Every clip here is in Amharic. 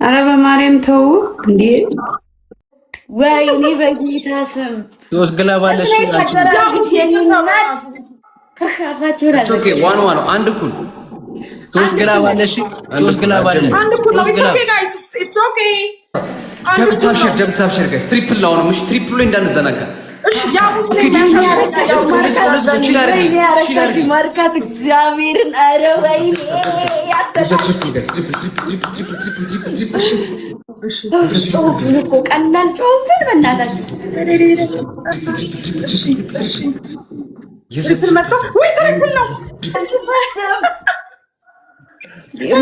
አረ በማርያም ተው እንዴ! ወይኔ በጌታ ስም ሶስት ግላብ አለሽ። ኦኬ ዋን ዋን አንድ ኩል ሶስት ግላብ አለሽ። ሶስት ግላብ አለ። አንድ ኩል ነው። ኢትስ ኦኬ ጋይስ ኢትስ ኦኬ። ደብታብሽር ጋይስ ትሪፕል ነው። ምሽ ትሪፕል ላይ እንዳንዘናጋ እሺ። ያው ማርካት እግዚአብሔርን አረ ወይኔ እኮ ቀላል ጨውብን በእናታችሁ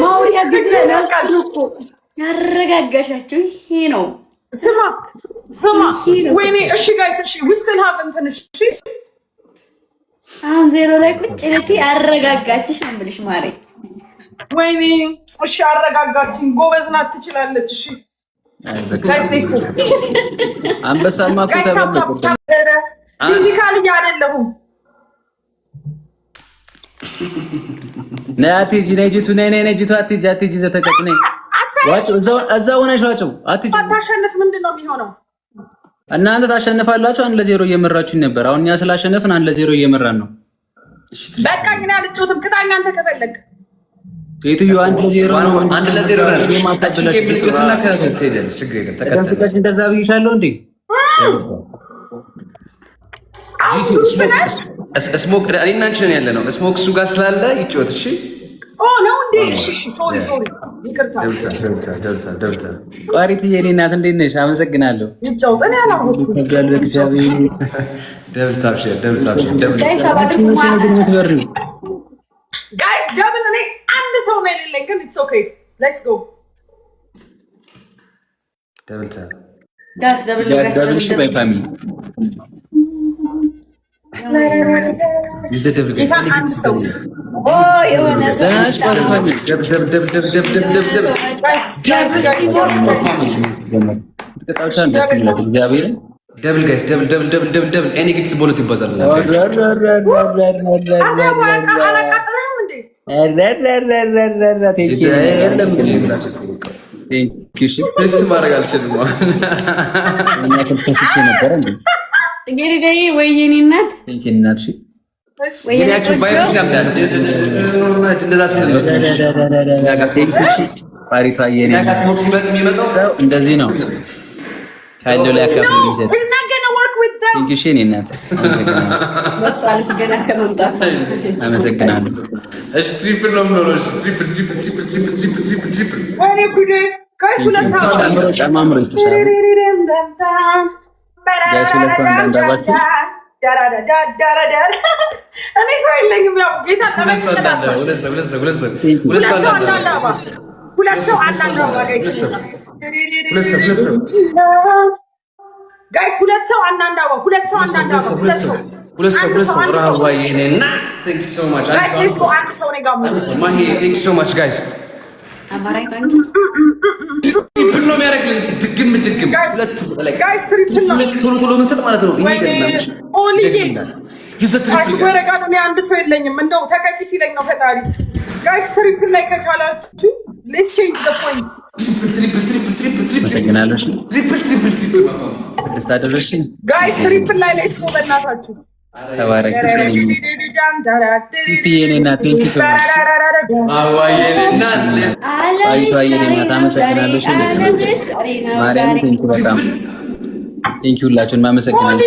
ማውሪያ ጊዜ ነሱን እኮ ያረጋጋሻቸው ይሄ ነው። ስማ ወይኔ እሺ ጋይስ እሺ we still have እንትን እሺ አሁን ዜሮ ላይ ቁጭ ልቲ አረጋጋችሽ ነው የምልሽ ማሬ። ወይኔ እሺ አረጋጋችኝ። ጎበዝ ናት ትችላለች። እሺ ጋይስ ሌትስ ጎ አንበሳማ እኮ ተበለቁ ፊዚካሊ አይደለሁም። ነያቲጂ ነጂቱ ነጂቱ አትጂ ዘተቀጥኔ ዋጭ እዛው ሆነሽ ዋጭው አትጂ አታሸንፍ ምንድነው የሚሆነው? እናንተ ታሸንፋላችሁ። 1-0 እየመራችሁ ነበር። አሁን እኛ ስላሸነፍን 1-0 እየመራን ነው። በቃ ግን አልጮትም። ቅጣኛ አንተ ከፈለግ ሴትዮ 1-0 ማታችሁኝ ብልጭትና ከትሄጃለሽ። ችግር የለም ተከታተልሽ። እንደዛ ብዬሻለሁ እንዴ ጂቱ ስሞክ እኔና አንቺ ነን ያለ ነው። ስሞክ እሱ ጋር ስላለ ይጮት። እሺ ኦ ነው እንዴ? እሺ ሶሪ ይቅርታ። ደብታ ቋሪት የኔ እናት እንዴት ነሽ? አመሰግናለሁ። ይጫወት እኔ አላወኩም። ጋይስ ደብል እኔ አንድ ሰው ነው የሌለኝ፣ ግን ኢትስ ኦኬ ሌትስ ጎ ደብልታ ጋይስ ደብል ሺ ባይ ፋሚሊ ይዘደብል ጋይስ አንድ ሰው የሆነ ደብል ጋይስ ደብል ኤኒ ግልጽ ቦለት ይባዛል። ቴስት ማድረግ አልችልም። ወይ የኔ እናት እንደዚህ ነው ካለው ላይ አካባቢ ይዘት አመሰግናለሁ። እሺ ትሪፕል ነው የምኖረው። እሺ ትሪፕል ጨማምሮ ይስተሻል ጋይስ ሁለት አንዳንዳባችሁ እኔ ሰው የለኝም። ያው ጌታ ሁለት ሰው አንዳንዳባ ጋይስ ሁለት ሰው አንዳንዳባ አንድ ሰው የለኝም። እንደው ተቀጪ ሲለኝ ነው ፈጣሪ። ጋይስ ትሪፕል ላይ ከቻላችሁ ሌትስ ቼንጅ ዘ ፖይንትስ። ጋይስ ትሪፕል ላይ ሌትስ ጎ በእናታችሁ ሁላችሁን ማመሰግናለሁ።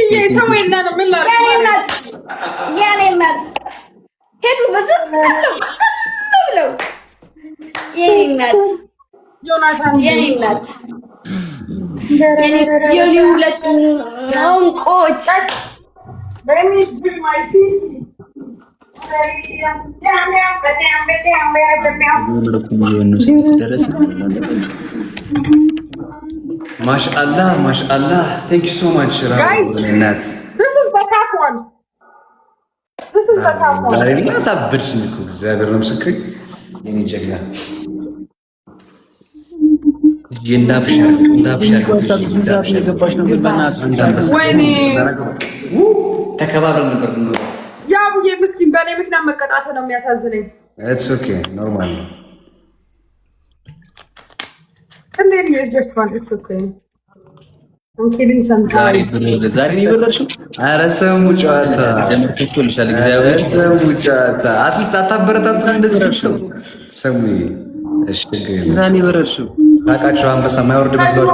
ማሻአላህ ቴንክ ዩ ሶ ማች ጋይስ this is the tough one ዛሬ ሳብድሽኝ እኮ እግዚአብሔር ነው ምስክሬ። የኔ ጀግና ወይኔ ተከባብረን ነበር። ያው ምስኪን በእኔ ምክንያት መቀጣት ነው የሚያሳዝነኝ። ኢትስ ኦኬ ኖርማል ነው። እንዴት ነው? It's just fun. It's okay. I'm kidding sometimes. ዛሬ ነው የበረርሽው? ኧረ ሰሙ ጨዋታ ደምትልሻል። እግዚአብሔር ሰሙ ጨዋታ አትሊስት አታበረታቱ እንደዚህ ነው ሰሙ። እሺ ዛሬ የበረርሽው ታውቃችሁ አንበሳ የማይወርድበት ነው።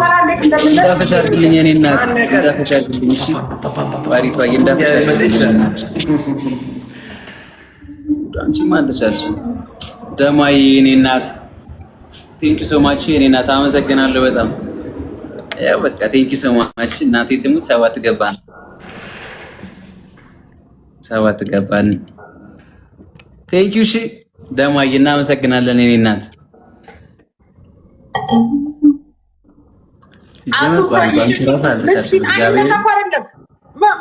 እንዳፈቻልኝ እኔ እናት እንዳፈቻልኝ። እሺ ባሪቷ እንዳፈቻልኝ አንቺ ማለት ቻልሽ ደማዬ እኔ እናት ቴንክ ዩ ሶ ማች እኔ እናት አመሰግናለሁ በጣም ያው በቃ ቴንክ ዩ ሶ ማች እናቴ ትሙት 7 ገባን 7 ገባን ቴንክ ዩ እሺ ደማዬ እናመሰግናለን እኔ እናት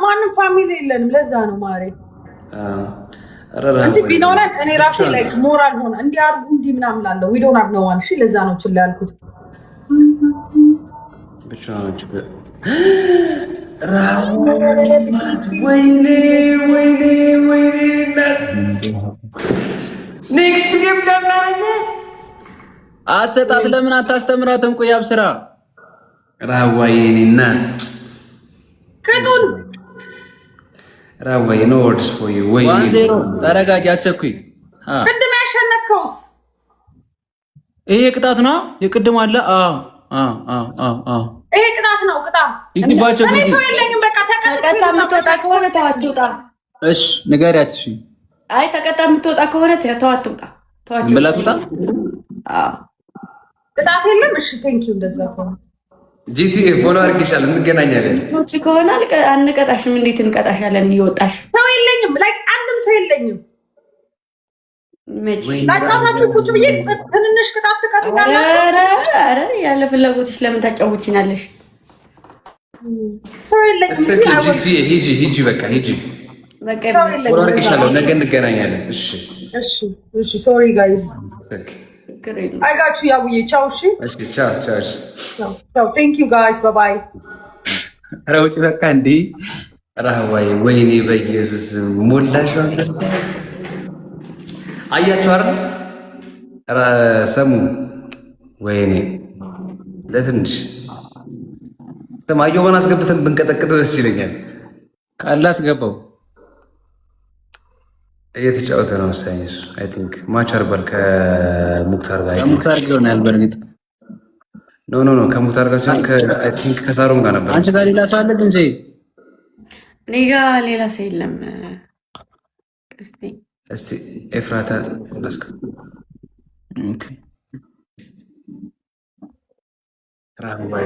ማንም ፋሚሊ የለንም ለዛ ነው ማሬ እንጂ ቢኖረን እኔ ራሴ ላይክ ሞራል ሆነ እንዲያርጉ እንዲ ምናምን ላለው ዊ ዶንት ሃቭ ኖ ዋን እሺ ለዛ ነው ችላ ያልኩት ብቻ ነው ወይኔ ኔክስት ጌም ደናኝ አሰጣት ለምን አታስተምራትም? ቆይ አብስራ ራዋዬ እኔ እናት ከቱን ራዋዬ ኖ ወርድስ ፎር ዩ ወይ 1-0 ተረጋጊ አትቸኩይ ቅድም ያሸነፍከውስ ይሄ ቅጣት ነው የቅድም አለ ይሄ ቅጣት ነው ቅጣት ይባቸው እኔ ሰው የለኝም በቃ ተቀጣ የምትወጣ ከሆነ ተዋት ትውጣ እሺ ንገሪያት እሺ አይ ተቀጣ የምትወጣ ከሆነ ተዋት ትውጣ ተዋት ብላ ትውጣ ቅጣት የለም እሺ ቴንክ ዩ እንደዛ ከሆነ ጂቲ ፎሎ አድርጌሻለሁ እንገናኛለን ቶቺ ከሆነ አንቀጣሽም እንዴት እንቀጣሻለን እየወጣሽ ሰው የለኝም ላይክ አንድም ሰው የለኝም መቼ ላጫታችሁ ቁጭ ብዬ ትንንሽ ቅጣት ትቀጡኛላችሁ ኧረ ያለ ፍላጎትሽ ለምን ታጫውቺናለሽ ሰው የለኝም ጂቲ ሂጂ በቃ ሂጂ በቃ ፎሎ አድርጌሻለሁ ነገ እንገናኛለን እሺ እሺ ሶሪ ጋይስ I got you ያውዬ ቻው እሺ ቻው ቻው ቴንክ ዩ ጋይስ ባይ ባይ ኧረ ውጪ በቃ እንዴ ራህዋይ ወይኔ በኢየሱስ ሞላሽ አያችሁ አይደል ኧረ ሰሙ ወይኔ ለትንሽ ሰማየውን አስገብተን ብንቀጠቅጠው ደስ ይለኛል ካለ አስገባው እየተጫወተ ነው ሳይንስ አይ ቲንክ ማች አርባል ከሙክታር ጋር ሙክታር ጋር ነው ያልበርግጥ ኖ ከሙክታር ጋር ሲሆን አይ ቲንክ ከሳሮን ጋር ነበር አንቺ ጋር ሌላ ሰው አለ እንጂ እኔ ጋር ሌላ ሰው የለም እስቲ ኤፍራታ ለስከ ኦኬ ራህዋይ